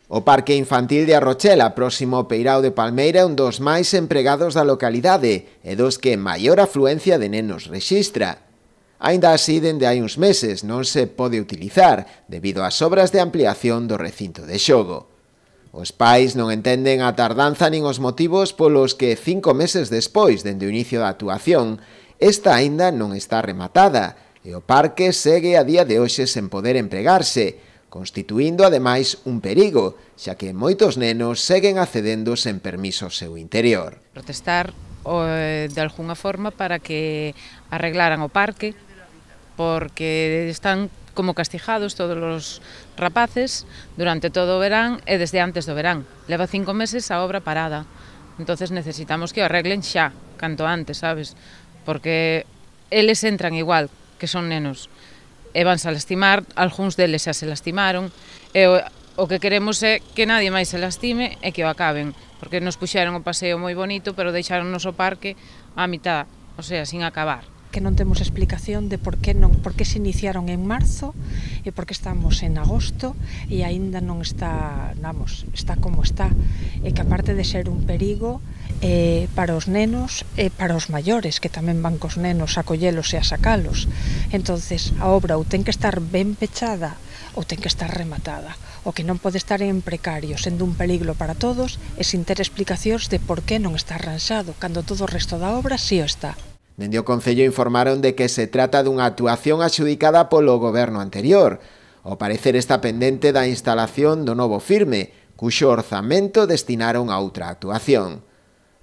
O Parque Infantil de Arrochela, próximo ao Peirao de Palmeira, é un dos máis empregados da localidade e dos que maior afluencia de nenos rexistra. Aínda así, dende hai uns meses non se pode utilizar debido ás obras de ampliación do recinto de xogo. Os pais non entenden a tardanza nin os motivos polos que 5 meses despois dende o inicio da actuación, esta aínda non está rematada e o parque segue a día de hoxe sen poder empregarse, constituindo ademais un perigo, xa que moitos nenos seguen accedendo sen permiso ao seu interior. Protestar de algunha forma para que arreglaran o parque, porque están como castigados todos os rapaces durante todo o verán e desde antes do verán. Leva 5 meses a obra parada, entonces necesitamos que o arreglen xa, canto antes, sabes? Porque eles entran igual, que son nenos, e vanse a lastimar, algúns deles xa se lastimaron, e o que queremos é que nadie máis se lastime e que o acaben, porque nos puxeron o paseo moi bonito, pero deixaronnos o parque á mitad, o sea, sin acabar. Que non temos explicación de por que se iniciaron en marzo e por que estamos en agosto e aínda non está, está como está, e que aparte de ser un perigo para os nenos e para os maiores que tamén van cos nenos a collelos e a sacalos. Entonces a obra ou ten que estar ben pechada ou ten que estar rematada. O que non pode estar en precario, sendo un peligro para todos e sin ter explicacións de por que non está arranxado, cando todo o resto da obra si o está. Dende o Concello informaron de que se trata dunha actuación axudicada polo goberno anterior. Ao parecer está pendente da instalación do novo firme, cuxo orzamento destinaron a outra actuación.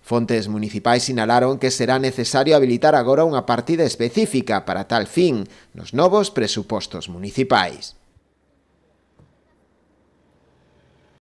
Fontes municipais sinalaron que será necesario habilitar agora unha partida específica para tal fin nos novos presupostos municipais.